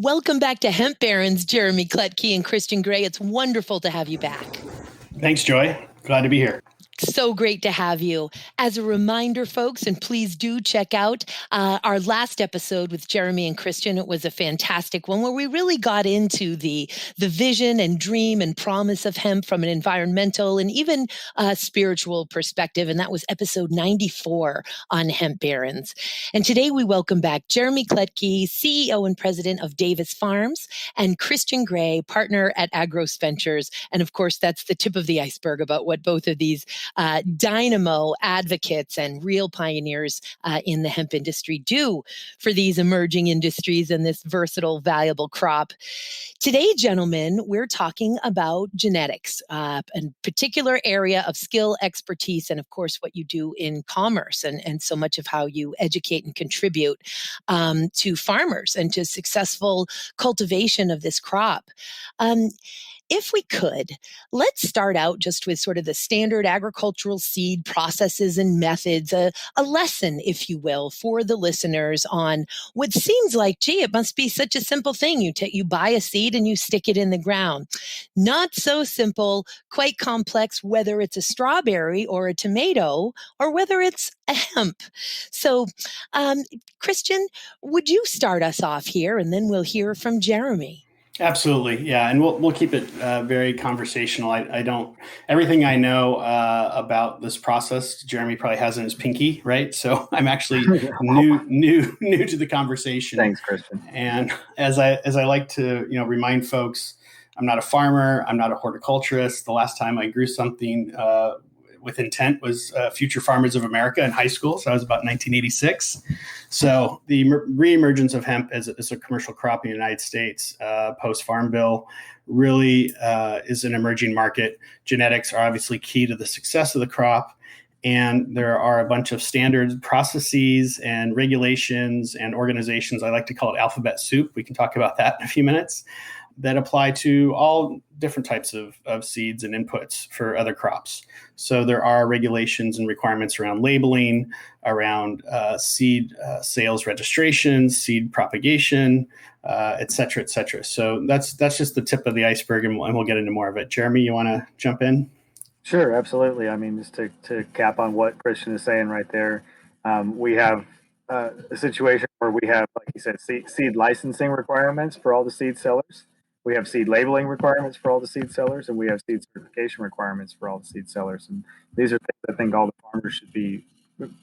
Welcome back to Hemp Barons, Jeremy Klettke and Christian Gray. It's wonderful to have you back. Thanks, Joy. Glad to be here. So great to have you. As a reminder, folks, and please do check out our last episode with Jeremy and Christian. It was a fantastic one where we really got into the vision and dream and promise of hemp from an environmental and even spiritual perspective. And that was episode 94 on Hemp Barons. And today we welcome back Jeremy Klettke, CEO and president of Davis Farms, and Christian Gray, partner at Agros Ventures. And of course, that's the tip of the iceberg about what both of these dynamo advocates and real pioneers in the hemp industry do for these emerging industries and this versatile, valuable crop. Today, gentlemen, we're talking about genetics, a particular area of skill, expertise, and of course, what you do in commerce and so much of how you educate and contribute to farmers and to successful cultivation of this crop. If we could, let's start out just with sort of the standard agricultural seed processes and methods, a lesson, if you will, for the listeners on what seems like, gee, it must be such a simple thing. You buy a seed and you stick it in the ground. Not so simple, quite complex, whether it's a strawberry or a tomato or whether it's a hemp. So, Christian, would you start us off here and then we'll hear from Jeremy? Absolutely. Yeah. And we'll keep it very conversational. I don't, everything I know about this process, Jeremy probably has in his pinky, right? So I'm actually new to the conversation. Thanks, Christian. And as I like to, remind folks, I'm not a farmer. I'm not a horticulturist. The last time I grew something with intent was Future Farmers of America in high school. So I was about 1986. So the reemergence of hemp as a commercial crop in the United States post-Farm Bill really is an emerging market. Genetics are obviously key to the success of the crop. And there are a bunch of standard processes and regulations and organizations. I like to call it alphabet soup. We can talk about that in a few minutes. That apply to all different types of seeds and inputs for other crops. So there are regulations and requirements around labeling, around seed sales registrations, seed propagation, et cetera, et cetera. So that's just the tip of the iceberg, and we'll get into more of it. Jeremy, you want to jump in? Sure, absolutely. I mean, just to cap on what Christian is saying right there, we have a situation where we have, like you said, seed licensing requirements for all the seed sellers. We have seed labeling requirements for all the seed sellers, and we have seed certification requirements for all the seed sellers. And these are things I think all the farmers should be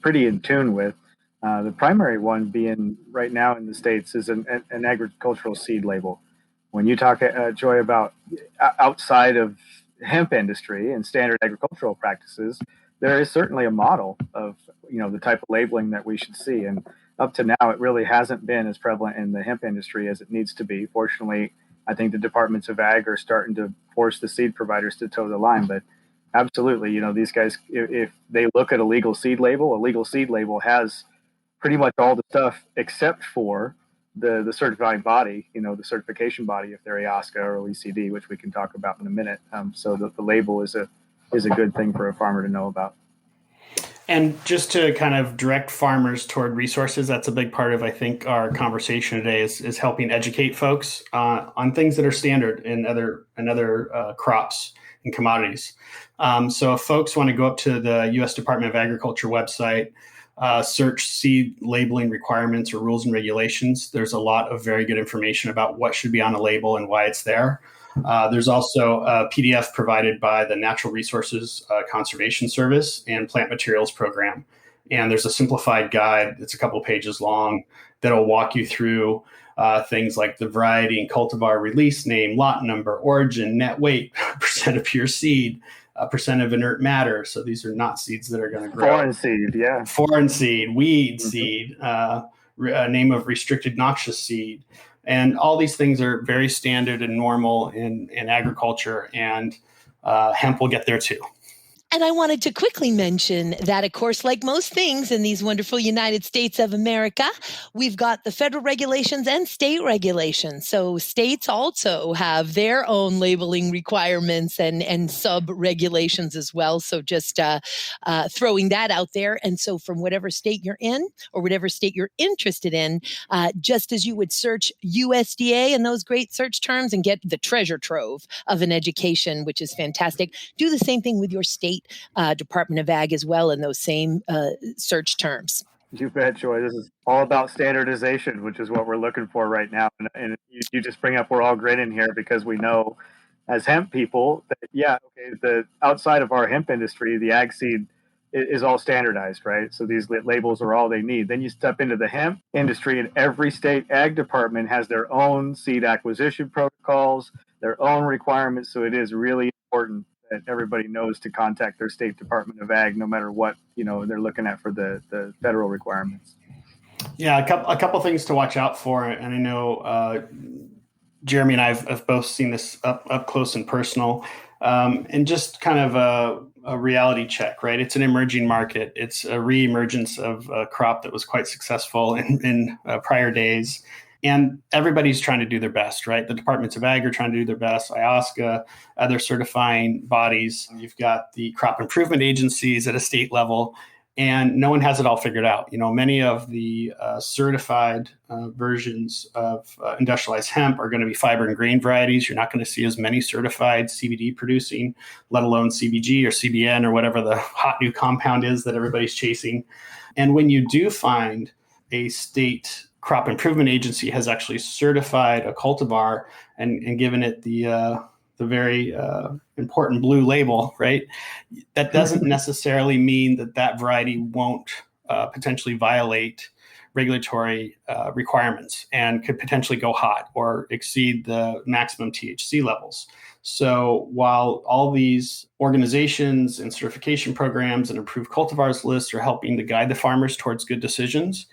pretty in tune with. The primary one being right now in the States is an agricultural seed label. When you talk, Joy, about outside of hemp industry and standard agricultural practices, there is certainly a model of the type of labeling that we should see. And up to now, it really hasn't been as prevalent in the hemp industry as it needs to be. Fortunately, I think the departments of ag are starting to force the seed providers to toe the line. But absolutely, these guys, if they look at a legal seed label has pretty much all the stuff except for the certifying body, the certification body, if they're AOSCA or OECD, which we can talk about in a minute. So the label is a good thing for a farmer to know about. And just to kind of direct farmers toward resources, that's a big part of, I think, our conversation today is helping educate folks on things that are standard in other crops and commodities. So if folks want to go up to the U.S. Department of Agriculture website, search seed labeling requirements or rules and regulations, there's a lot of very good information about what should be on a label and why it's there. There's also a PDF provided by the Natural Resources Conservation Service and Plant Materials Program. And there's a simplified guide that's a couple pages long that'll walk you through things like the variety and cultivar release name, lot number, origin, net weight, percent of pure seed, percent of inert matter. So these are not seeds that are going to grow. Foreign seed, yeah. Foreign seed, weed seed, name of restricted noxious seed. And all these things are very standard and normal in agriculture, and hemp will get there too. And I wanted to quickly mention that, of course, like most things in these wonderful United States of America, we've got the federal regulations and state regulations. So states also have their own labeling requirements and sub-regulations as well. So just throwing that out there. And so from whatever state you're in or whatever state you're interested in, just as you would search USDA and those great search terms and get the treasure trove of an education, which is fantastic, do the same thing with your state Department of Ag as well in those same search terms. You bet, Joy. This is all about standardization, which is what we're looking for right now. And you just bring up, we're all grinning here because we know as hemp people that, the outside of our hemp industry, the ag seed is all standardized, right? So these labels are all they need. Then you step into the hemp industry, and every state ag department has their own seed acquisition protocols, their own requirements. So it is really important that everybody knows to contact their state Department of Ag, no matter what they're looking at for the federal requirements. Yeah, a couple things to watch out for, and I know Jeremy and I have both seen this up close and personal, and just kind of a reality check, right? It's an emerging market. It's a reemergence of a crop that was quite successful in prior days. And everybody's trying to do their best, right? The Departments of Ag are trying to do their best. IOSCA, other certifying bodies. You've got the crop improvement agencies at a state level, and no one has it all figured out. Many of the certified versions of industrialized hemp are going to be fiber and grain varieties. You're not going to see as many certified CBD producing, let alone CBG or CBN or whatever the hot new compound is that everybody's chasing. And when you do find a state crop improvement agency has actually certified a cultivar and given it the very important blue label, right? That doesn't necessarily mean that variety won't potentially violate regulatory requirements and could potentially go hot or exceed the maximum THC levels. So while all these organizations and certification programs and approved cultivars lists are helping to guide the farmers towards good decisions,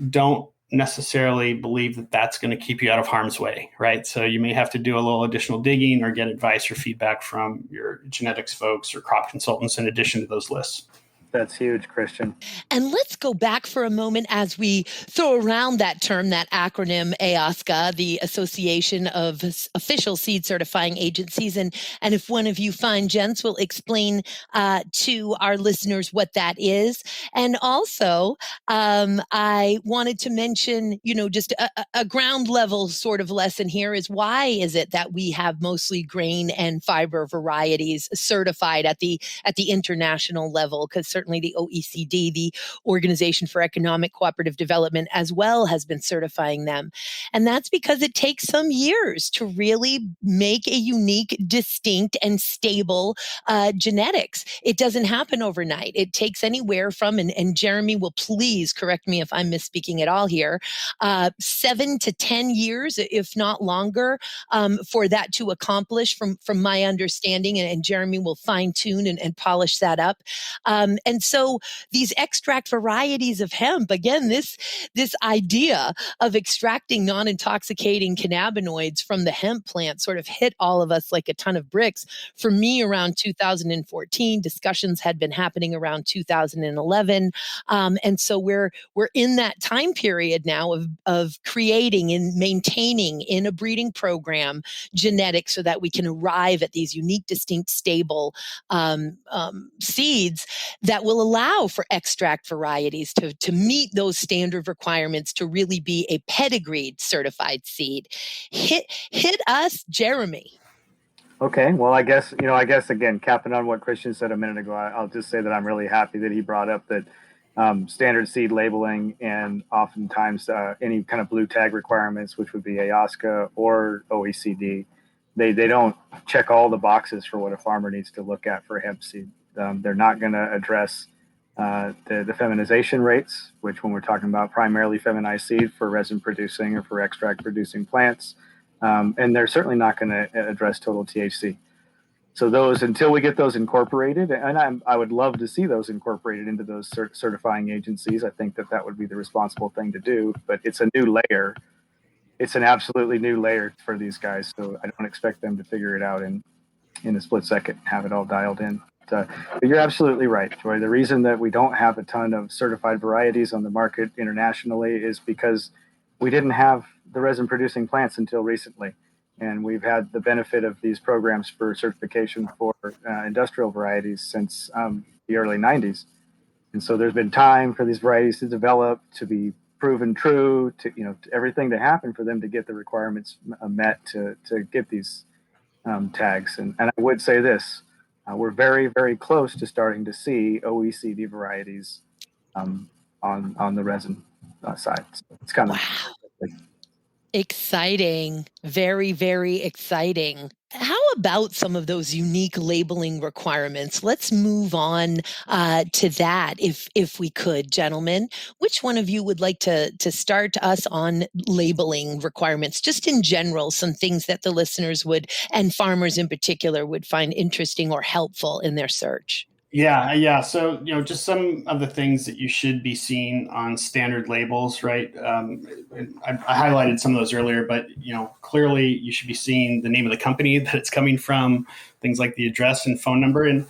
don't necessarily believe that that's going to keep you out of harm's way, right? So you may have to do a little additional digging or get advice or feedback from your genetics folks or crop consultants in addition to those lists. That's huge, Christian. And let's go back for a moment as we throw around that term, that acronym AOSCA, the Association of Official Seed Certifying Agencies. And if one of you fine gents will explain to our listeners what that is. And also, I wanted to mention, just a ground level sort of lesson here is why is it that we have mostly grain and fiber varieties certified at the international level? Because certainly the OECD, the Organization for Economic Cooperative Development, as well, has been certifying them. And that's because it takes some years to really make a unique, distinct, and stable genetics. It doesn't happen overnight. It takes anywhere from, and Jeremy will please correct me if I'm misspeaking at all here, 7 to 10 years, if not longer, for that to accomplish from my understanding, and Jeremy will fine tune and polish that up. And so these extract varieties of hemp, again, this idea of extracting non-intoxicating cannabinoids from the hemp plant sort of hit all of us like a ton of bricks. For me, around 2014, discussions had been happening around 2011. And so we're in that time period now of creating and maintaining in a breeding program genetics so that we can arrive at these unique, distinct, stable seeds that will allow for extract varieties to meet those standard requirements to really be a pedigreed certified seed. Hit us, Jeremy. Okay, well, I guess again, capping on what Christian said a minute ago, I'll just say that I'm really happy that he brought up that standard seed labeling and oftentimes any kind of blue tag requirements, which would be AOSCA or OECD, they don't check all the boxes for what a farmer needs to look at for hemp seed. They're not going to address the feminization rates, which when we're talking about primarily feminized seed for resin producing or for extract producing plants, and they're certainly not going to address total THC. So those, until we get those incorporated, and I would love to see those incorporated into those certifying agencies. I think that would be the responsible thing to do, but it's a new layer. It's an absolutely new layer for these guys. So I don't expect them to figure it out in a split second and have it all dialed in. But you're absolutely right, Joy. The reason that we don't have a ton of certified varieties on the market internationally is because we didn't have the resin producing plants until recently. And we've had the benefit of these programs for certification for industrial varieties since the early 90s. And so there's been time for these varieties to develop, to be proven true, to everything to happen for them to get the requirements met to get these tags. And I would say this, we're very, very close to starting to see OECD varieties on the resin side. So it's kind of exciting. Very, very exciting. How about some of those unique labeling requirements? Let's move on to that, if we could, gentlemen. Which one of you would like to start us on labeling requirements, just in general, some things that the listeners would, and farmers in particular, would find interesting or helpful in their search? Yeah. So, just some of the things that you should be seeing on standard labels, right? I highlighted some of those earlier, but, clearly you should be seeing the name of the company that it's coming from, things like the address and phone number. And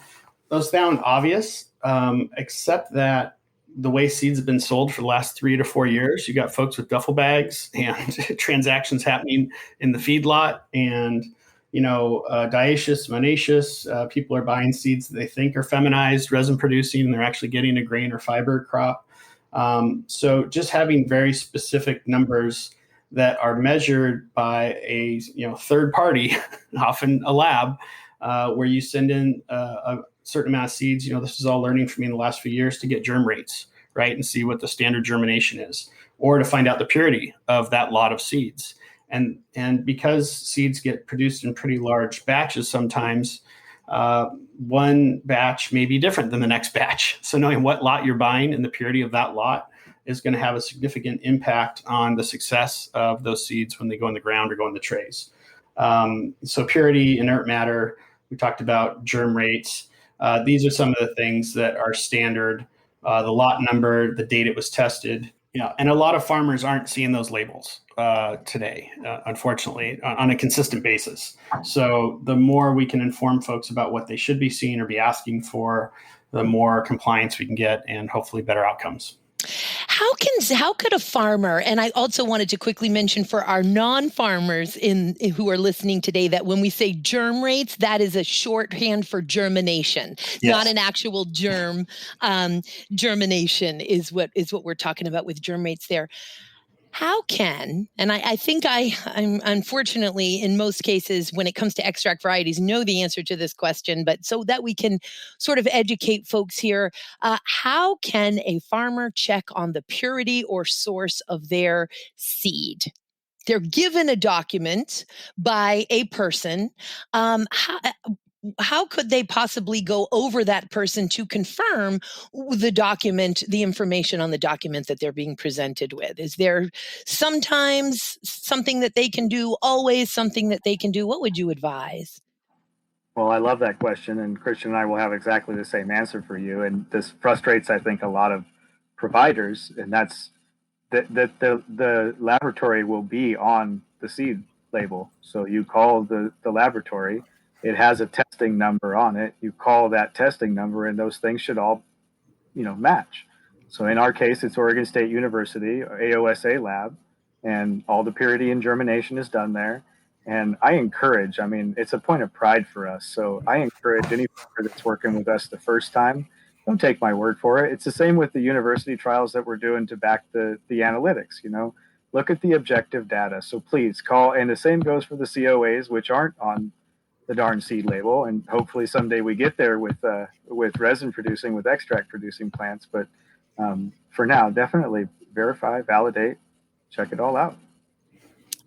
those sound obvious, except that the way seeds have been sold for the last 3 to 4 years, you got folks with duffel bags and transactions happening in the feedlot, and dioecious, monoecious, people are buying seeds that they think are feminized, resin producing, and they're actually getting a grain or fiber crop. So just having very specific numbers that are measured by a third party, often a lab, where you send in a certain amount of seeds. This is all learning from me in the last few years, to get germ rates, right, and see what the standard germination is, or to find out the purity of that lot of seeds. And because seeds get produced in pretty large batches, sometimes one batch may be different than the next batch. So knowing what lot you're buying and the purity of that lot is going to have a significant impact on the success of those seeds when they go in the ground or go in the trays. So purity, inert matter, we talked about germ rates. These are some of the things that are standard. The lot number, the date it was tested. And a lot of farmers aren't seeing those labels today, unfortunately, on a consistent basis. So the more we can inform folks about what they should be seeing or be asking for, the more compliance we can get, and hopefully better outcomes. How could a farmer, and I also wanted to quickly mention for our non-farmers who are listening today, that when we say germ rates, that is a shorthand for germination, yes. Not an actual germ. Germination is what we're talking about with germ rates there. How can, and I think I'm unfortunately, in most cases, when it comes to extract varieties, know the answer to this question, but so that we can sort of educate folks here, how can a farmer check on the purity or source of their seed? They're given a document by a person. How could they possibly go over that person to confirm the document, the information on the document that they're being presented with? Is there sometimes something that they can do, always something that they can do? What would you advise? Well, I love that question, and Christian and I will have exactly the same answer for you. And this frustrates, I think, a lot of providers, and that's that the laboratory will be on the seed label. So you call the laboratory, it has a testing number on it. You call that testing number, and those things should all, match. So in our case, it's Oregon State University, AOSA lab, and all the purity and germination is done there. And I encourage, it's a point of pride for us. So I encourage any farmer that's working with us the first time, don't take my word for it. It's the same with the university trials that we're doing to back the analytics, look at the objective data. So please call, and the same goes for the COAs, which aren't on the darn seed label. And hopefully someday we get there with resin producing, with extract producing plants. But for now, definitely verify, validate, check it all out.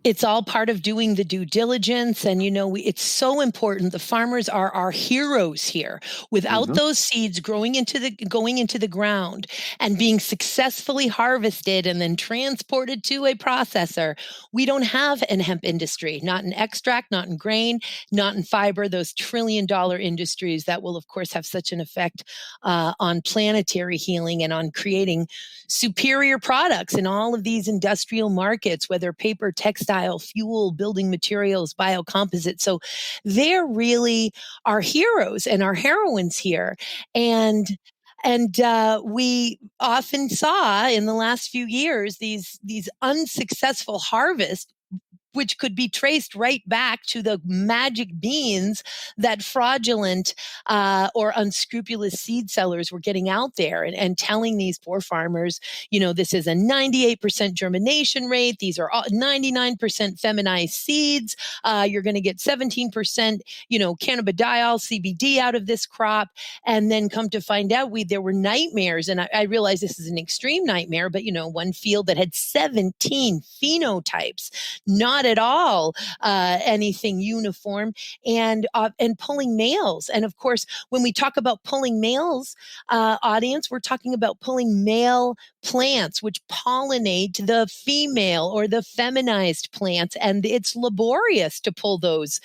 It's all part of doing the due diligence. And, it's so important. The farmers are our heroes here. Without those seeds going into the ground and being successfully harvested and then transported to a processor, we don't have an hemp industry, not in extract, not in grain, not in fiber, those trillion-dollar industries that will, of course, have such an effect on planetary healing and on creating superior products in all of these industrial markets, whether paper, textile, textile, fuel, building materials, biocomposites. So they're really our heroes and our heroines here. And we often saw in the last few years these unsuccessful harvests, which could be traced right back to the magic beans that fraudulent or unscrupulous seed sellers were getting out there and telling these poor farmers, this is a 98% germination rate. These are 99% feminized seeds. You're going to get 17%, cannabidiol, CBD out of this crop. And then come to find out, there were nightmares. And I realize this is an extreme nightmare, but, one field that had 17 phenotypes, not at all anything uniform, and pulling males. And of course, when we talk about pulling males, audience, we're talking about pulling male plants which pollinate the female or the feminized plants, and it's laborious to pull those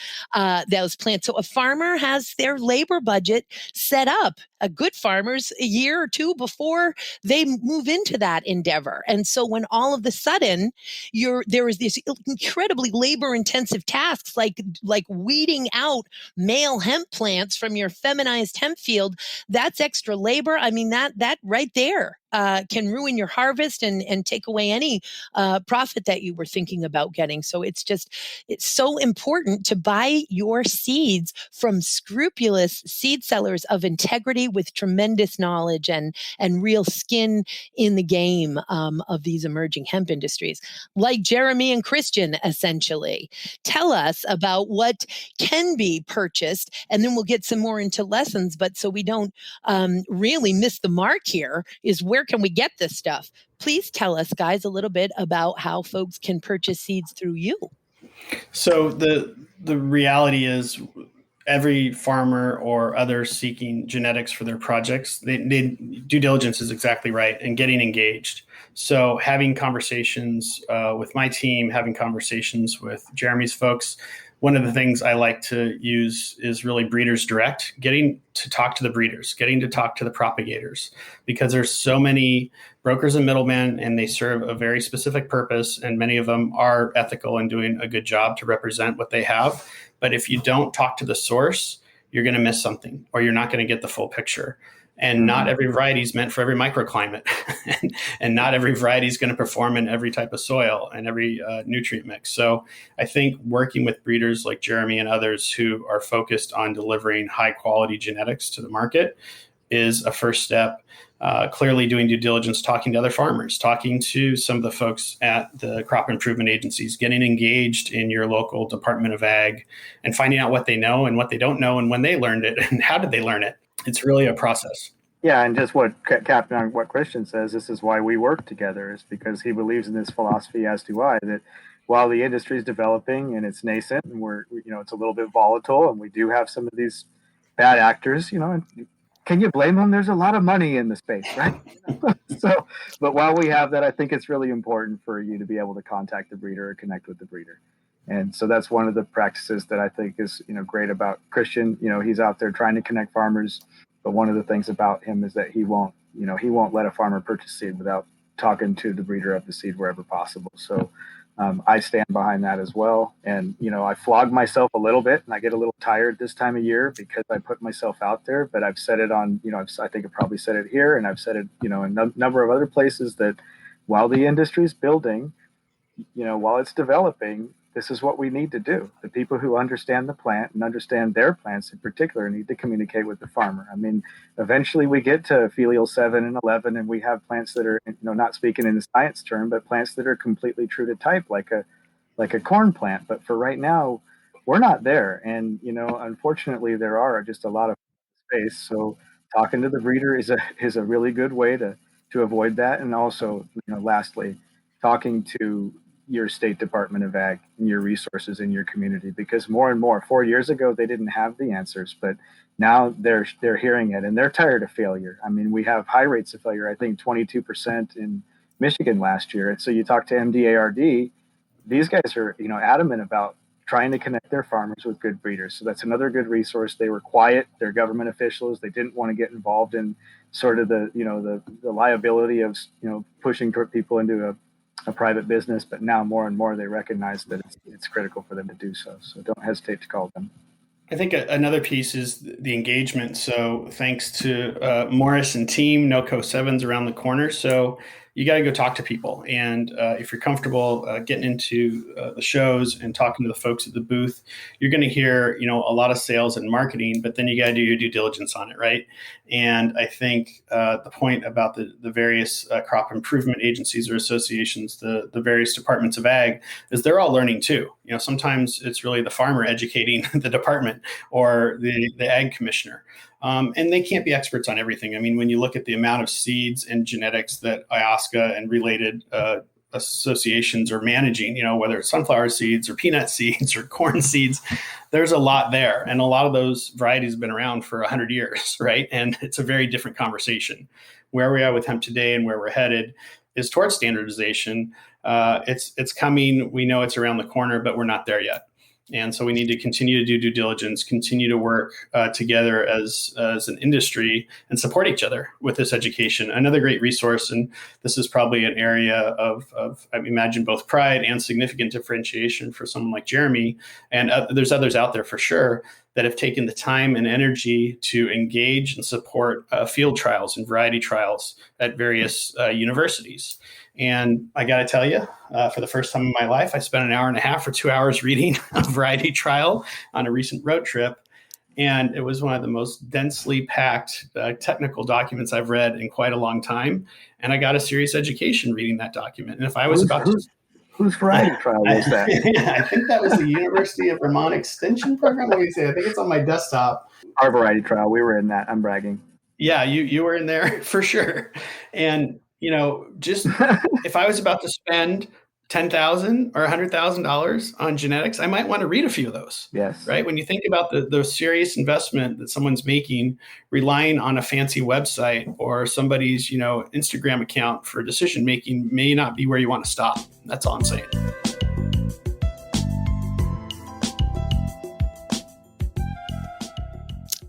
plants. So a farmer has their labor budget set up. A good farmer's a year or two before they move into that endeavor. And so when all of a sudden there is this incredibly labor-intensive tasks like weeding out male hemp plants from your feminized hemp field, that's extra labor. I mean, that right there can ruin your harvest and take away any profit that you were thinking about getting. So it's so important to buy your seeds from scrupulous seed sellers of integrity with tremendous knowledge and real skin in the game of these emerging hemp industries, like Jeremy and Christian, essentially. Tell us about what can be purchased, and then we'll get some more into lessons. But so we don't really miss the mark here, is where can we get this stuff? Please tell us, guys, a little bit about how folks can purchase seeds through you. So the reality is, every farmer or others seeking genetics for their projects, they due diligence is exactly right, and getting engaged. So having conversations with my team, having conversations with Jeremy's folks. One of the things I like to use is really Breeders Direct, getting to talk to the breeders, getting to talk to the propagators, because there's so many brokers and middlemen, and they serve a very specific purpose. And many of them are ethical and doing a good job to represent what they have. But if you don't talk to the source, you're going to miss something, or you're not going to get the full picture. And not every variety is meant for every microclimate, and not every variety is going to perform in every type of soil and every nutrient mix. So I think working with breeders like Jeremy and others who are focused on delivering high quality genetics to the market is a first step. Clearly doing due diligence, talking to other farmers, talking to some of the folks at the crop improvement agencies, getting engaged in your local Department of Ag, and finding out what they know and what they don't know, and when they learned it and how did they learn it. It's really a process. Yeah, and just what Captain on what Christian says, this is why we work together, is because he believes in this philosophy, as do I, that while the industry is developing and it's nascent and it's a little bit volatile, and we do have some of these bad actors, and can you blame them? There's a lot of money in the space, right? But while we have that, I think it's really important for you to be able to contact the breeder or connect with the breeder. And so that's one of the practices that I think is, great about Christian. He's out there trying to connect farmers, but one of the things about him is that he won't let a farmer purchase seed without talking to the breeder of the seed wherever possible. So I stand behind that as well. And, I flog myself a little bit, and I get a little tired this time of year because I put myself out there, but I've said it on, I think I probably said it here, and I've said it, in a number of other places, that while the industry is building, while it's developing, this is what we need to do. The people who understand the plant and understand their plants in particular need to communicate with the farmer. I mean, eventually we get to filial 7 and 11, and we have plants that are, not speaking in the science term, but plants that are completely true to type, like a corn plant. But for right now, we're not there. And, unfortunately, there are just a lot of space. So talking to the breeder is a really good way to avoid that. And also, lastly, talking to your state Department of Ag and your resources in your community, because more and more, 4 years ago, they didn't have the answers, but now they're hearing it, and they're tired of failure. I mean, we have high rates of failure, I think 22% in Michigan last year. And so you talk to MDARD, these guys are, adamant about trying to connect their farmers with good breeders. So that's another good resource. They were quiet. They're government officials. They didn't want to get involved in sort of the liability of, pushing people into a private business, but now more and more they recognize that it's critical for them to do so. So don't hesitate to call them. I think another piece is the engagement. So thanks to Morris and team, NoCo 7's around the corner. So you got to go talk to people. And if you're comfortable getting into the shows and talking to the folks at the booth, you're going to hear, a lot of sales and marketing, but then you got to do your due diligence on it, right? And I think the point about the various crop improvement agencies or associations, the various departments of ag, is they're all learning too. Sometimes it's really the farmer educating the department or the ag commissioner. And they can't be experts on everything. I mean, when you look at the amount of seeds and genetics that IOSCA and related associations are managing, whether it's sunflower seeds or peanut seeds or corn seeds, there's a lot there. And a lot of those varieties have been around for 100 years, right? And it's a very different conversation. Where we are with hemp today and where we're headed is towards standardization. It's coming. We know it's around the corner, but we're not there yet. And so we need to continue to do due diligence, continue to work together as an industry and support each other with this education. Another great resource, and this is probably an area of I imagine, both pride and significant differentiation for someone like Jeremy, and there's others out there for sure, that have taken the time and energy to engage and support field trials and variety trials at various universities. And I got to tell you, for the first time in my life, I spent an hour and a half or 2 hours reading a variety trial on a recent road trip. And it was one of the most densely packed technical documents I've read in quite a long time. And I got a serious education reading that document. And if I was whose variety trial was that? I think that was the University of Vermont Extension Program. Let me see. I think it's on my desktop. Our variety trial, we were in that. I'm bragging. Yeah, you were in there for sure. And just if I was about to spend $10,000 or $100,000 on genetics, I might want to read a few of those. Yes. Right. When you think about the serious investment that someone's making, relying on a fancy website or somebody's, Instagram account for decision making may not be where you want to stop. That's all I'm saying.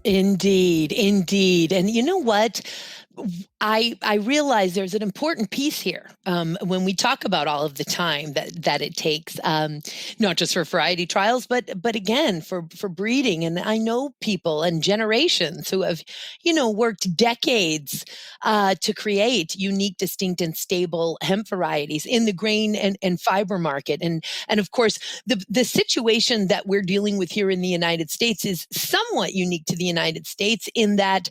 Indeed. And you know what? I realize there's an important piece here when we talk about all of the time that it takes, not just for variety trials, but again for breeding. And I know people and generations who have worked decades to create unique, distinct, and stable hemp varieties in the grain and fiber market. And of course, the situation that we're dealing with here in the United States is somewhat unique to the United States in that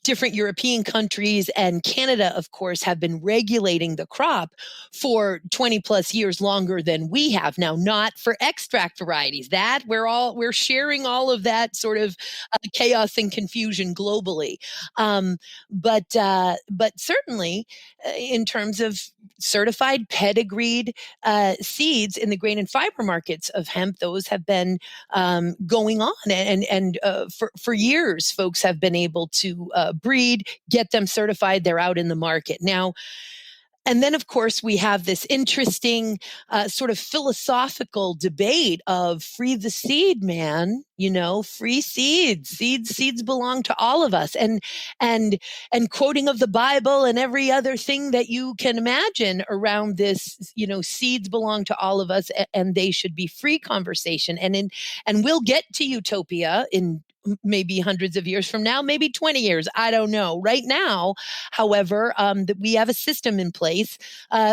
different European countries and Canada, of course, have been regulating the crop for 20 plus years longer than we have now, not for extract varieties. That we're sharing all of that sort of chaos and confusion globally. But certainly in terms of certified pedigreed seeds in the grain and fiber markets of hemp, those have been going on. And for years, folks have been able to breed, get them certified. They're out in the market now. And then, of course, we have this interesting sort of philosophical debate of free the seed, man. Free seeds. Seeds belong to all of us. And quoting of the Bible and every other thing that you can imagine around this, seeds belong to all of us, and they should be free conversation. And we'll get to utopia in maybe hundreds of years from now, maybe 20 years. I don't know. Right now, however, that we have a system in place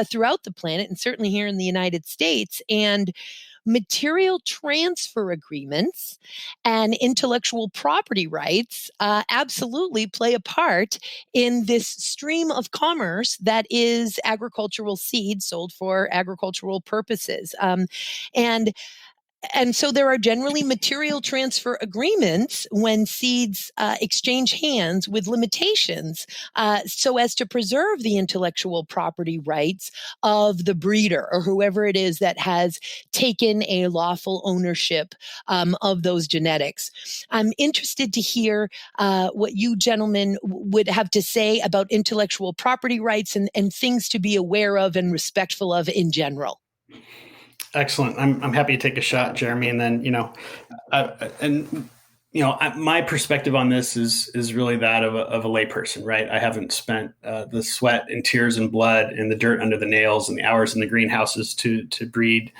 throughout the planet, and certainly here in the United States, and material transfer agreements and intellectual property rights absolutely play a part in this stream of commerce that is agricultural seed sold for agricultural purposes. And so there are generally material transfer agreements when seeds exchange hands with limitations so as to preserve the intellectual property rights of the breeder or whoever it is that has taken a lawful ownership of those genetics. I'm interested to hear what you gentlemen would have to say about intellectual property rights and things to be aware of and respectful of in general. Excellent. I'm happy to take a shot, Jeremy. And then, and My perspective on this is really that of a layperson, right? I haven't spent the sweat and tears and blood and the dirt under the nails and the hours in the greenhouses to breed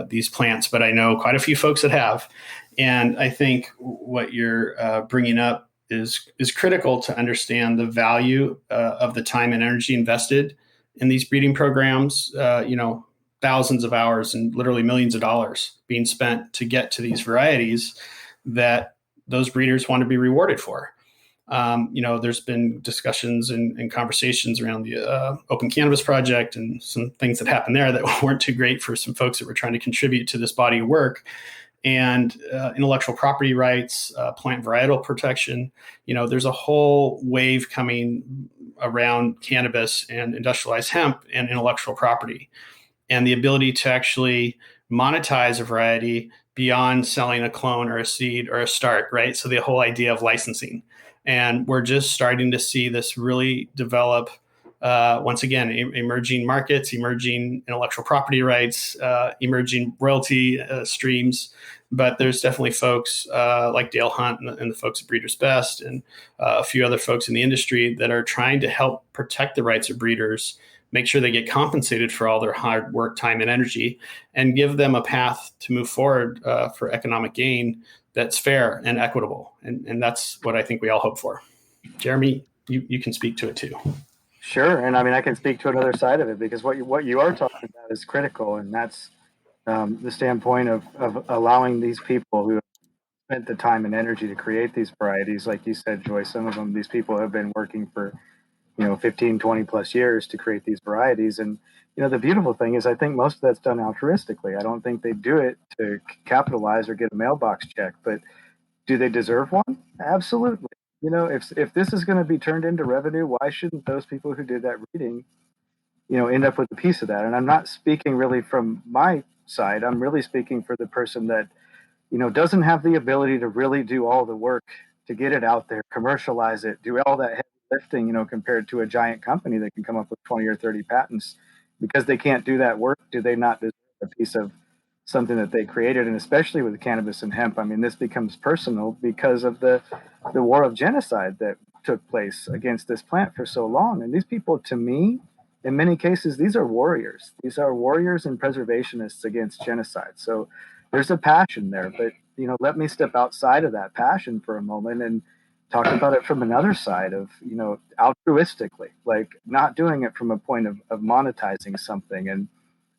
these plants, but I know quite a few folks that have. And I think what you're bringing up is critical to understand the value of the time and energy invested in these breeding programs. Thousands of hours and literally millions of dollars being spent to get to these varieties that those breeders want to be rewarded for. There's been discussions and conversations around the Open Cannabis Project and some things that happened there that weren't too great for some folks that were trying to contribute to this body of work. And intellectual property rights, plant varietal protection. There's a whole wave coming around cannabis and industrialized hemp and intellectual property, and the ability to actually monetize a variety beyond selling a clone or a seed or a start, right? So the whole idea of licensing. And we're just starting to see this really develop, once again, emerging markets, emerging intellectual property rights, emerging royalty streams. But there's definitely folks like Dale Hunt and the folks at Breeders' Best and a few other folks in the industry that are trying to help protect the rights of breeders, make sure they get compensated for all their hard work, time, and energy, and give them a path to move forward for economic gain that's fair and equitable. And that's what I think we all hope for. Jeremy, you can speak to it too. Sure. And I can speak to another side of it, because what you are talking about is critical. And that's the standpoint of allowing these people who have spent the time and energy to create these varieties. Like you said, Joy, some of them, these people have been working for 15, 20 plus years to create these varieties. And, the beautiful thing is I think most of that's done altruistically. I don't think they do it to capitalize or get a mailbox check, but do they deserve one? Absolutely. If this is going to be turned into revenue, why shouldn't those people who did that reading, end up with a piece of that? And I'm not speaking really from my side. I'm really speaking for the person that, doesn't have the ability to really do all the work to get it out there, commercialize it, do all that heavy lifting, compared to a giant company that can come up with 20 or 30 patents. Because they can't do that work, do they not deserve a piece of something that they created? And especially with cannabis and hemp, this becomes personal because of the war of genocide that took place against this plant for so long. And these people, to me, in many cases, these are warriors. These are warriors and preservationists against genocide. So there's a passion there. But, let me step outside of that passion for a moment and talk about it from another side of, altruistically, like not doing it from a point of monetizing something. And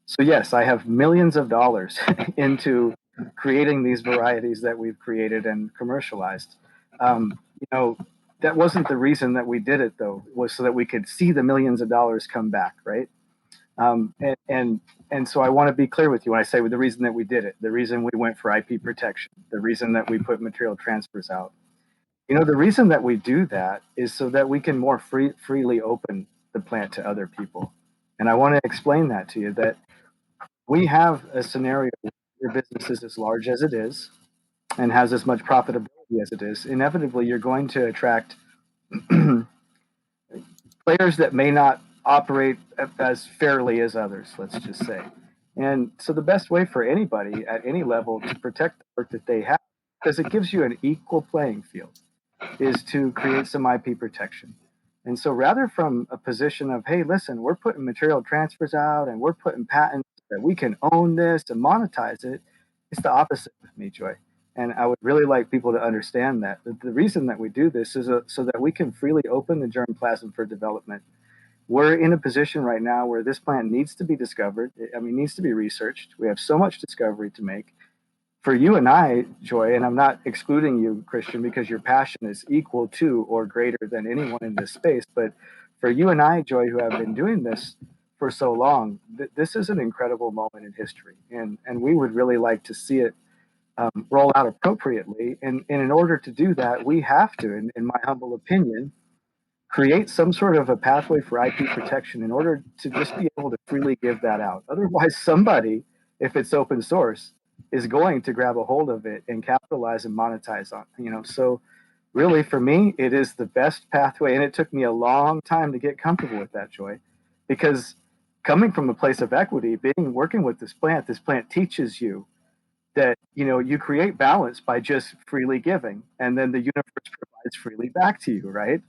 so, yes, I have millions of dollars into creating these varieties that we've created and commercialized. That wasn't the reason that we did it, though, was so that we could see the millions of dollars come back, right? And so I want to be clear with you when I say the reason that we did it, the reason we went for IP protection, the reason that we put material transfers out. The reason that we do that is so that we can more freely open the plant to other people. And I want to explain that to you, that we have a scenario where your business is as large as it is and has as much profitability as it is. Inevitably, you're going to attract players that may not operate as fairly as others, let's just say. And so the best way for anybody at any level to protect the work that they have, because it gives you an equal playing field, is to create some IP protection. And so rather from a position of, hey, listen, we're putting material transfers out and we're putting patents that we can own this and monetize it, it's the opposite with me, Joy. And I would really like people to understand that. The reason that we do this is so that we can freely open the germplasm for development. We're in a position right now where this plant needs to be discovered. Needs to be researched. We have so much discovery to make. For you and I, Joy, and I'm not excluding you, Christian, because your passion is equal to or greater than anyone in this space, but for you and I, Joy, who have been doing this for so long, this is an incredible moment in history, and we would really like to see it roll out appropriately. And in order to do that, we have to, in my humble opinion, create some sort of a pathway for IP protection in order to just be able to freely give that out. Otherwise, somebody, if it's open source, is going to grab a hold of it and capitalize and monetize on it. So really, for me, it is the best pathway. And it took me a long time to get comfortable with that, Joy, because coming from a place of equity, working with this plant teaches you that, you create balance by just freely giving, and then the universe provides freely back to you, right?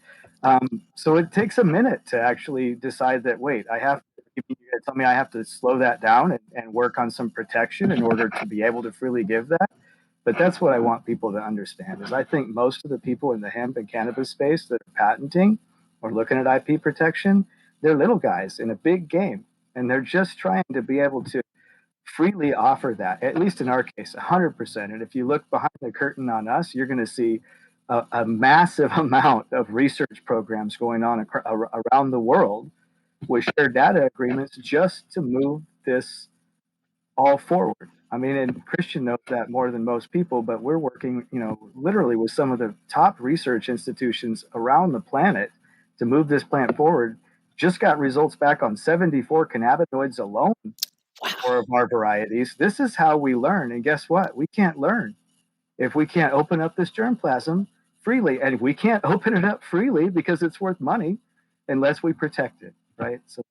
So it takes a minute to actually decide that, wait, tell me I have to slow that down and work on some protection in order to be able to freely give that. But that's what I want people to understand is I think most of the people in the hemp and cannabis space that are patenting or looking at IP protection, they're little guys in a big game. And they're just trying to be able to freely offer that, at least in our case, 100%. And if you look behind the curtain on us, you're going to see a massive amount of research programs going on around the world with shared data agreements just to move this all forward. I mean, and Christian knows that more than most people, but we're working, literally with some of the top research institutions around the planet to move this plant forward. Just got results back on 74 cannabinoids alone for our varieties. This is how we learn. And guess what? We can't learn if we can't open up this germplasm freely. And we can't open it up freely because it's worth money unless we protect it, right? So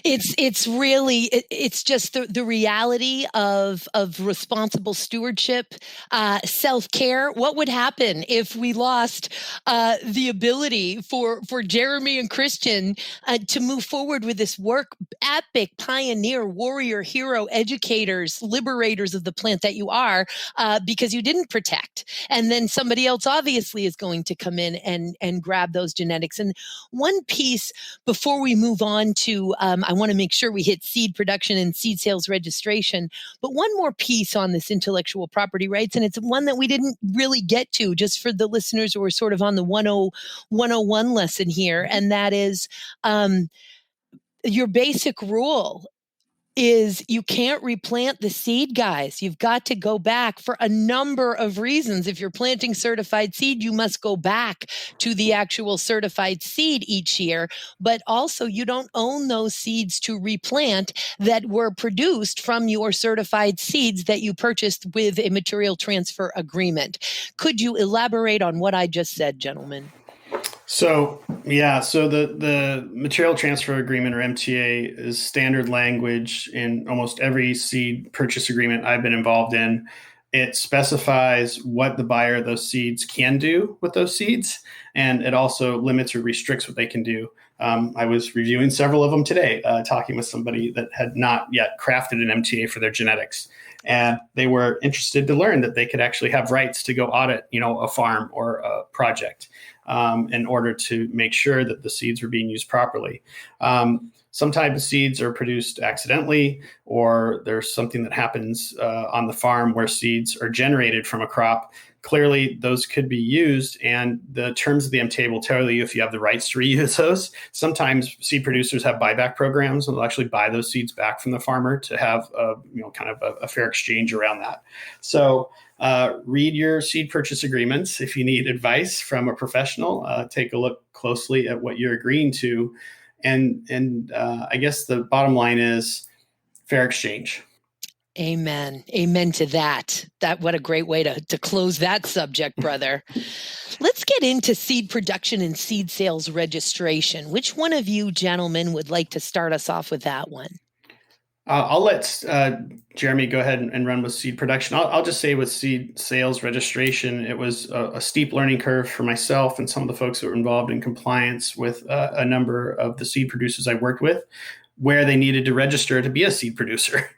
it's just the reality of responsible stewardship, self-care. What would happen if we lost the ability for Jeremy and Christian to move forward with this work? Epic pioneer, warrior, hero, educators, liberators of the plant that you are, because you didn't protect, and then somebody else obviously is going to come in and grab those genetics. And one piece before we move on to I want to make sure we hit seed production and seed sales registration. But one more piece on this intellectual property rights, and it's one that we didn't really get to, just for the listeners who are sort of on the 101 lesson here, and that is your basic rule is you can't replant the seed, guys. You've got to go back for a number of reasons. If you're planting certified seed, you must go back to the actual certified seed each year. But also, you don't own those seeds to replant that were produced from your certified seeds that you purchased with a material transfer agreement. Could you elaborate on what I just said, gentlemen? So the material transfer agreement, or MTA, is standard language in almost every seed purchase agreement I've been involved in. It specifies what the buyer of those seeds can do with those seeds, and it also limits or restricts what they can do. I was reviewing several of them today, talking with somebody that had not yet crafted an MTA for their genetics. And they were interested to learn that they could actually have rights to go audit, a farm or a project in order to make sure that the seeds were being used properly. Some type of seeds are produced accidentally, or there's something that happens on the farm where seeds are generated from a crop. Clearly, those could be used, and the terms of the MTA will tell you if you have the rights to reuse those. Sometimes seed producers have buyback programs, and they'll actually buy those seeds back from the farmer to have a fair exchange around that. So read your seed purchase agreements. If you need advice from a professional, take a look closely at what you're agreeing to. And I guess the bottom line is fair exchange. Amen. Amen to that. What a great way to close that subject, brother. Let's get into seed production and seed sales registration. Which one of you gentlemen would like to start us off with that one? I'll let Jeremy go ahead and run with seed production. I'll just say with seed sales registration, it was a steep learning curve for myself and some of the folks that were involved in compliance with a number of the seed producers I worked with, where they needed to register to be a seed producer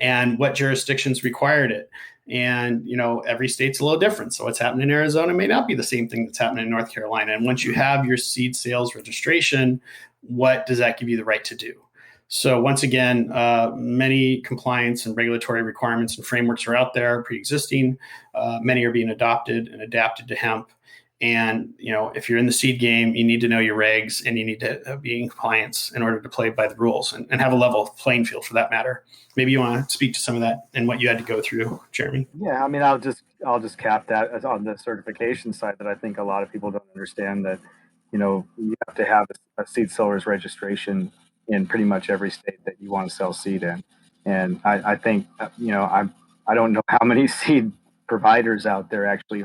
and what jurisdictions required it. And, every state's a little different. So what's happening in Arizona may not be the same thing that's happening in North Carolina. And once you have your seed sales registration, what does that give you the right to do? So once again, many compliance and regulatory requirements and frameworks are out there pre-existing. Many are being adopted and adapted to hemp. And, if you're in the seed game, you need to know your regs and you need to be in compliance in order to play by the rules and have a level playing field for that matter. Maybe you want to speak to some of that and what you had to go through, Jeremy. Yeah, I mean, I'll just cap that as on the certification side, that I think a lot of people don't understand that, you have to have a seed seller's registration in pretty much every state that you want to sell seed in. And I think, I don't know how many seed providers out there actually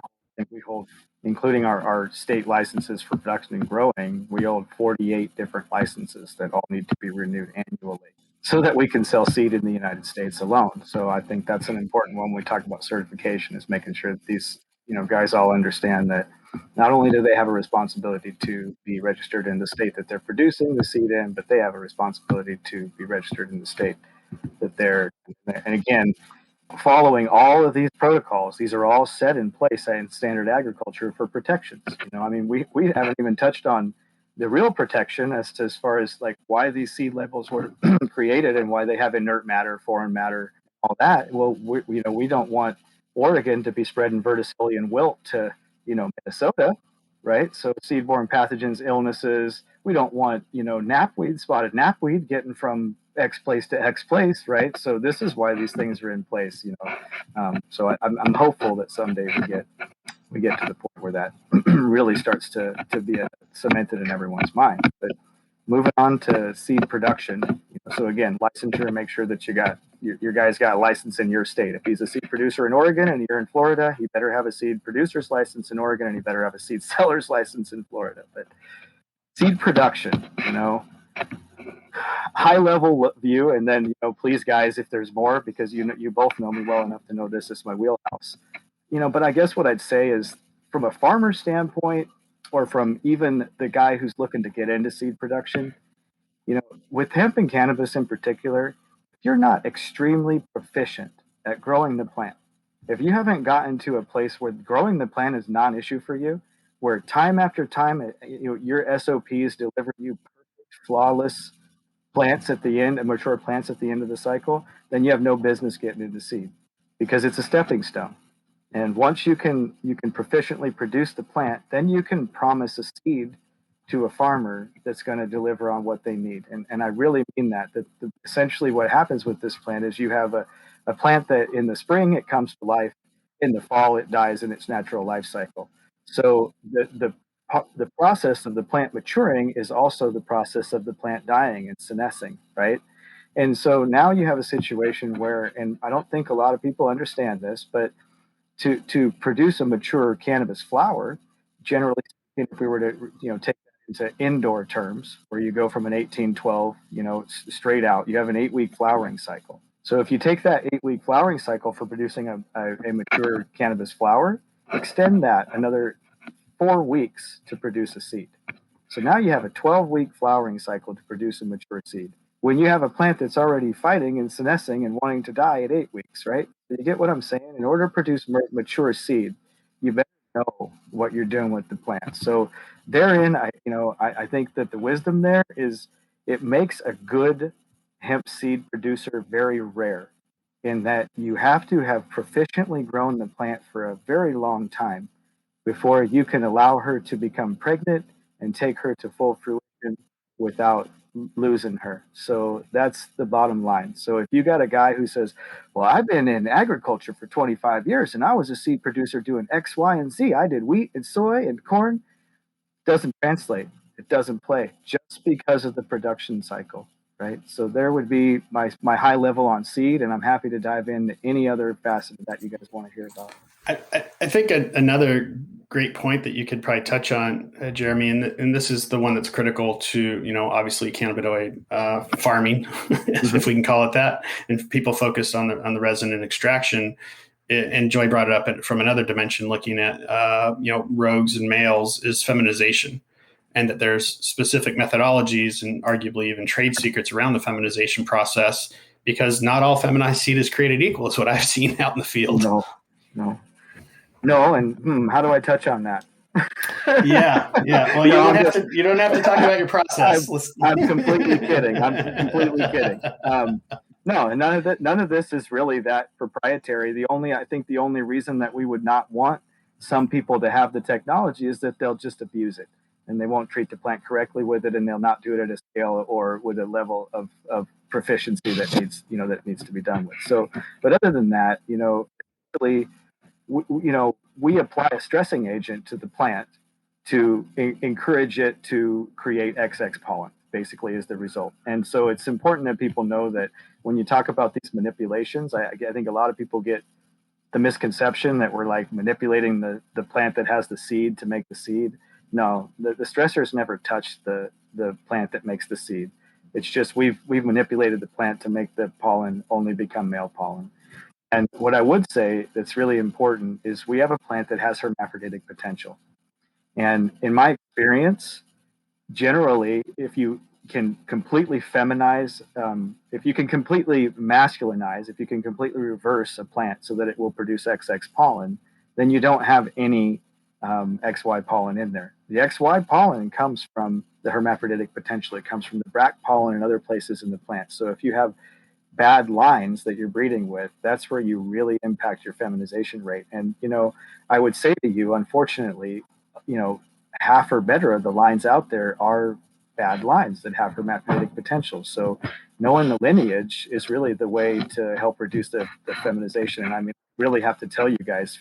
we hold, including our state licenses for production and growing. We hold 48 different licenses that all need to be renewed annually. so that we can sell seed in the United States alone. So I think that's an important one when we talk about certification, is making sure that these, guys all understand that not only do they have a responsibility to be registered in the state that they're producing the seed in, but they have a responsibility to be registered in the state that they're, and again, following all of these protocols. These are all set in place in standard agriculture for protections. We haven't even touched on the real protection as far as like why these seed labels were created and why they have inert matter, foreign matter, all that. Well, we don't want Oregon to be spreading verticillium wilt to, Minnesota, right? So seed-borne pathogens, illnesses. We don't want, spotted knapweed getting from X place to X place, right? So this is why these things are in place, So I'm hopeful that someday we get to the point where that really starts to be cemented in everyone's mind. But moving on to seed production. So again, licensure, make sure that you got your guy's got a license in your state. If he's a seed producer in Oregon and you're in Florida, he better have a seed producer's license in Oregon and he better have a seed seller's license in Florida. But seed production, high level view, and then please guys, if there's more, because you both know me well enough to know this is my wheelhouse. But I guess what I'd say is, from a farmer standpoint, or from even the guy who's looking to get into seed production, with hemp and cannabis in particular, if you're not extremely proficient at growing the plant, if you haven't gotten to a place where growing the plant is non-issue for you, where time after time, your SOPs deliver you perfect, flawless plants at the end, mature plants at the end of the cycle, then you have no business getting into seed, because it's a stepping stone. And once you can proficiently produce the plant, then you can promise a seed to a farmer that's going to deliver on what they need. And I really mean that essentially what happens with this plant is you have a plant that in the spring it comes to life, in the fall it dies in its natural life cycle. So the process of the plant maturing is also the process of the plant dying and senescing, right? And so now you have a situation where, and I don't think a lot of people understand this, but to produce a mature cannabis flower, generally speaking, if we were to take that into indoor terms, where you go from an 18-12, straight out, you have an 8-week flowering cycle. So if you take that 8-week flowering cycle for producing a mature cannabis flower, extend that another 4 weeks to produce a seed. So now you have a 12-week flowering cycle to produce a mature seed, when you have a plant that's already fighting and senescing and wanting to die at 8 weeks, right? You get what I'm saying? In order to produce mature seed, you better know what you're doing with the plant. So therein, I think that the wisdom there is, it makes a good hemp seed producer very rare, in that you have to have proficiently grown the plant for a very long time before you can allow her to become pregnant and take her to full fruition without losing her. So that's the bottom line. So if you got a guy who says, well, I've been in agriculture for 25 years and I was a seed producer doing X, Y, and Z. I did wheat and soy and corn. Doesn't translate. It doesn't play, just because of the production cycle, right? So there would be my high level on seed, and I'm happy to dive into any other facet that you guys want to hear about. I think another great point that you could probably touch on, Jeremy, and this is the one that's critical to, obviously cannabinoid farming, if we can call it that, and people focused on the resin and extraction. And Joy brought it up from another dimension, looking at rogues and males, is feminization, and that there's specific methodologies and arguably even trade secrets around the feminization process, because not all feminized seed is created equal. Is what I've seen out in the field. No, and how do I touch on that? Yeah. Well, you don't have to talk about your process. I'm completely kidding. No, and none of this is really that proprietary. I think the only reason that we would not want some people to have the technology is that they'll just abuse it, and they won't treat the plant correctly with it, and they'll not do it at a scale or with a level of proficiency that needs to be done with. So, but other than that, really, we apply a stressing agent to the plant to encourage it to create XX pollen, basically, is the result. And so it's important that people know that when you talk about these manipulations, I think a lot of people get the misconception that we're like manipulating the plant that has the seed to make the seed. No, the stressors never touch the plant that makes the seed. It's just we've manipulated the plant to make the pollen only become male pollen. And what I would say that's really important is we have a plant that has hermaphroditic potential. And in my experience, generally, if you can completely feminize, if you can completely masculinize, if you can completely reverse a plant so that it will produce XX pollen, then you don't have any XY pollen in there. The XY pollen comes from the hermaphroditic potential. It comes from the bract pollen and other places in the plant. So if you have bad lines that you're breeding with, that's where you really impact your feminization rate. And, I would say to you, unfortunately, half or better of the lines out there are bad lines that have hermaphroditic potential. So knowing the lineage is really the way to help reduce the feminization. And I mean, really have to tell you guys,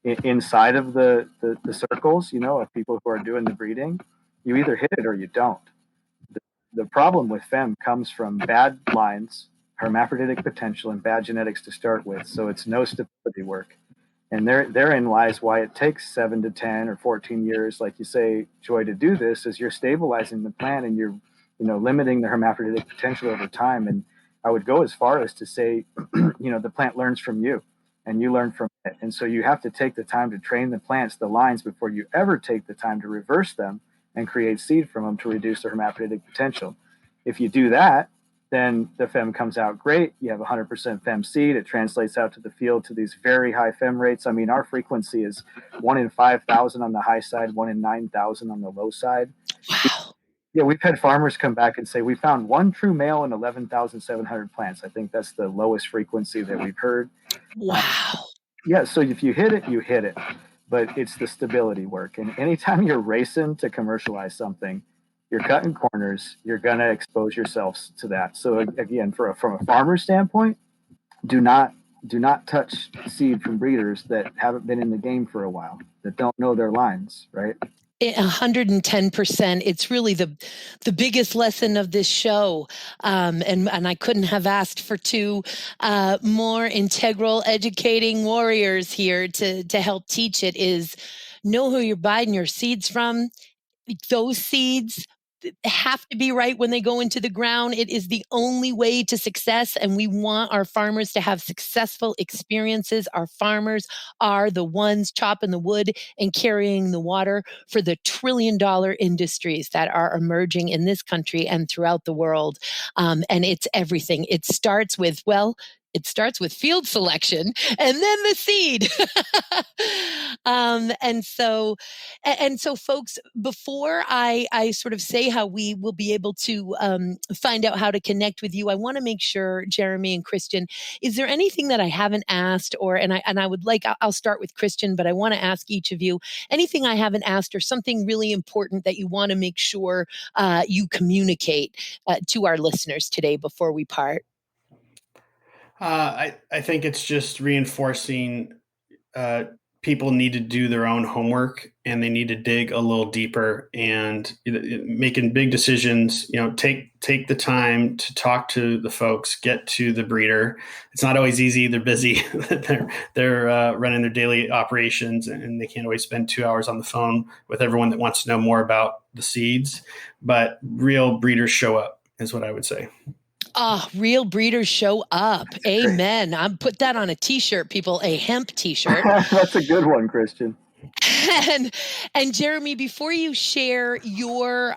inside of the circles, of people who are doing the breeding, you either hit it or you don't. The problem with fem comes from bad lines, hermaphroditic potential, and bad genetics to start with. So it's no stability work. And therein lies why it takes 7 to 10 or 14 years, like you say, Joy, to do this, is you're stabilizing the plant and you're, limiting the hermaphroditic potential over time. And I would go as far as to say, the plant learns from you and you learn from it. And so you have to take the time to train the plants, the lines, before you ever take the time to reverse them and create seed from them to reduce the hermaphroditic potential. If you do that, then the fem comes out great. You have 100% fem seed. It translates out to the field to these very high fem rates. I mean, our frequency is 1 in 5,000 on the high side, 1 in 9,000 on the low side. Wow. Yeah, we've had farmers come back and say, we found one true male in 11,700 plants. I think that's the lowest frequency that we've heard. Wow. Yeah, so if you hit it, you hit it. But it's the stability work. And anytime you're racing to commercialize something, you're cutting corners, you're going to expose yourselves to that. So again, from a farmer's standpoint, do not touch seed from breeders that haven't been in the game for a while, that don't know their lines, right? 110%. It's really the biggest lesson of this show. And I couldn't have asked for two more integral educating warriors here to help teach it. Is know who you're buying your seeds from. Those seeds have to be right when they go into the ground. It is the only way to success, and we want our farmers to have successful experiences. Our farmers are the ones chopping the wood and carrying the water for the trillion-dollar industries that are emerging in this country and throughout the world. And it's everything. It starts with field selection and then the seed. And so folks, before I sort of say how we will be able to find out how to connect with you, I want to make sure, Jeremy and Christian, is there anything that I haven't asked, I'll start with Christian, but I want to ask each of you anything I haven't asked or something really important that you want to make sure you communicate to our listeners today before we part. I think it's just reinforcing people need to do their own homework and they need to dig a little deeper and making big decisions. Take the time to talk to the folks, get to the breeder. It's not always easy. They're busy. they're running their daily operations and they can't always spend 2 hours on the phone with everyone that wants to know more about the seeds. But real breeders show up is what I would say. Real breeders show up. Amen. I'm put that on a t-shirt, people, a hemp t-shirt. That's a good one, Christian. And Jeremy, before you share your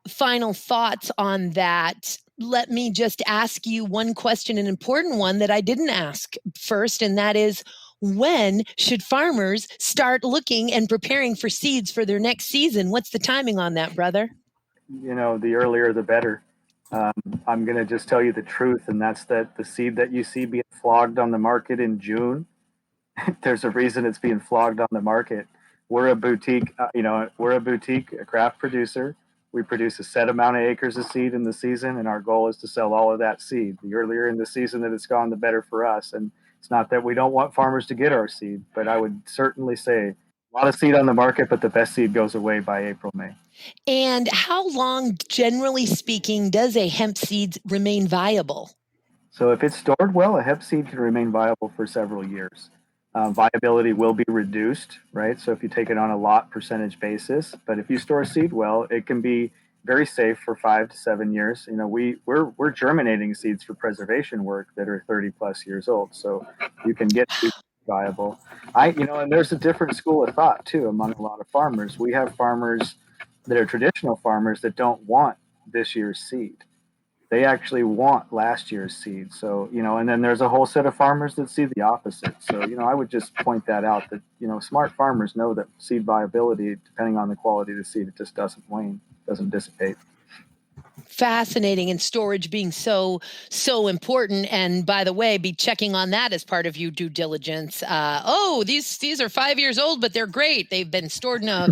final thoughts on that, let me just ask you one question, an important one that I didn't ask first, and that is, when should farmers start looking and preparing for seeds for their next season? What's the timing on that, brother? The earlier the better. I'm going to just tell you the truth, and that's that the seed that you see being flogged on the market in June, there's a reason it's being flogged on the market. We're a boutique, a craft producer. We produce a set amount of acres of seed in the season, and our goal is to sell all of that seed. The earlier in the season that it's gone, the better for us. And it's not that we don't want farmers to get our seed, but I would certainly say a lot of seed on the market, but the best seed goes away by April, May. And how long, generally speaking, does a hemp seed remain viable? So if it's stored well, a hemp seed can remain viable for several years. Viability will be reduced, right? So if you take it on a lot percentage basis, but if you store seed well, it can be very safe for 5 to 7 years. You know, we're germinating seeds for preservation work that are 30 plus years old. So you can get viable. And there's a different school of thought too among a lot of farmers. We have farmers that are traditional farmers that don't want this year's seed. They actually want last year's seed. So, and then there's a whole set of farmers that see the opposite. So, I would just point that out that, smart farmers know that seed viability, depending on the quality of the seed, it just doesn't wane, doesn't dissipate. Fascinating, and storage being so important. And by the way, be checking on that as part of your due diligence. These are 5 years old, but they're great. They've been stored in a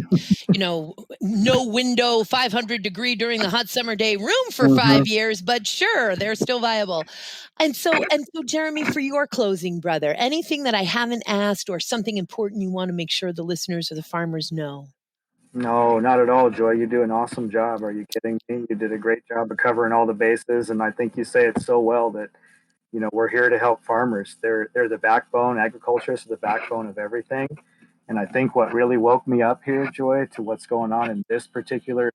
no window 500 degree during the hot summer day room for 5 years, but sure, they're still viable. And so Jeremy, for your closing, brother, anything that I haven't asked or something important you want to make sure the listeners or the farmers know? No, not at all, Joy. You do an awesome job. Are you kidding me? You did a great job of covering all the bases, and I think you say it so well that, we're here to help farmers. They're the backbone. Agriculturists are the backbone of everything. And I think what really woke me up here, Joy, to what's going on in this particular,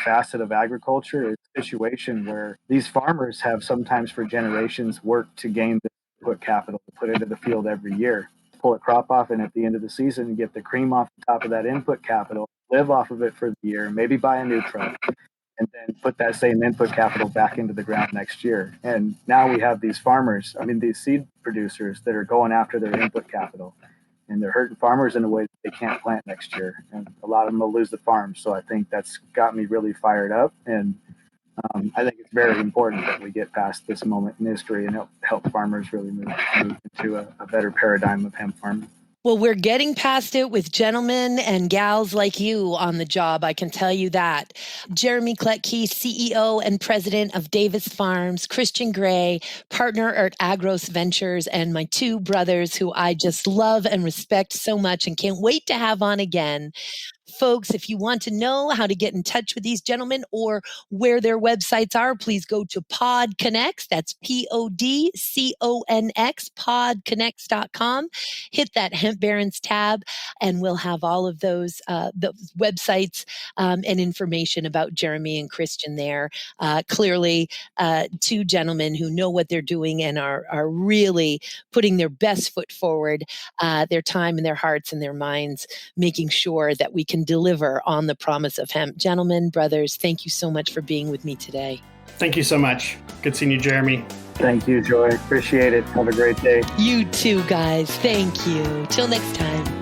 facet of agriculture is a situation where these farmers have sometimes for generations worked to gain the input capital to put into the field every year, pull a crop off, and at the end of the season, and get the cream off the top of that input capital, live off of it for the year, maybe buy a new truck, and then put that same input capital back into the ground next year. And now we have these farmers, these seed producers that are going after their input capital, and they're hurting farmers in a way that they can't plant next year. And a lot of them will lose the farm. So I think that's got me really fired up. And I think it's very important that we get past this moment in history and help farmers really move into a better paradigm of hemp farming. Well, we're getting past it with gentlemen and gals like you on the job, I can tell you that. Jeremy Klettke, CEO and president of Davis Farms, Christian Gray, partner at Agros Ventures, and my two brothers who I just love and respect so much and can't wait to have on again. Folks, if you want to know how to get in touch with these gentlemen or where their websites are, please go to podCONX. That's PODCONX, podconx.com. Hit that Hemp Barons tab, and we'll have all of those the websites and information about Jeremy and Christian there. Clearly, two gentlemen who know what they're doing and are really putting their best foot forward, their time and their hearts and their minds, making sure that we can deliver on the promise of hemp. Gentlemen, brothers, thank you so much for being with me today. Thank you so much. Good seeing you, Jeremy. Thank you, Joy. Appreciate it. Have a great day. You too, guys. Thank you. Till next time.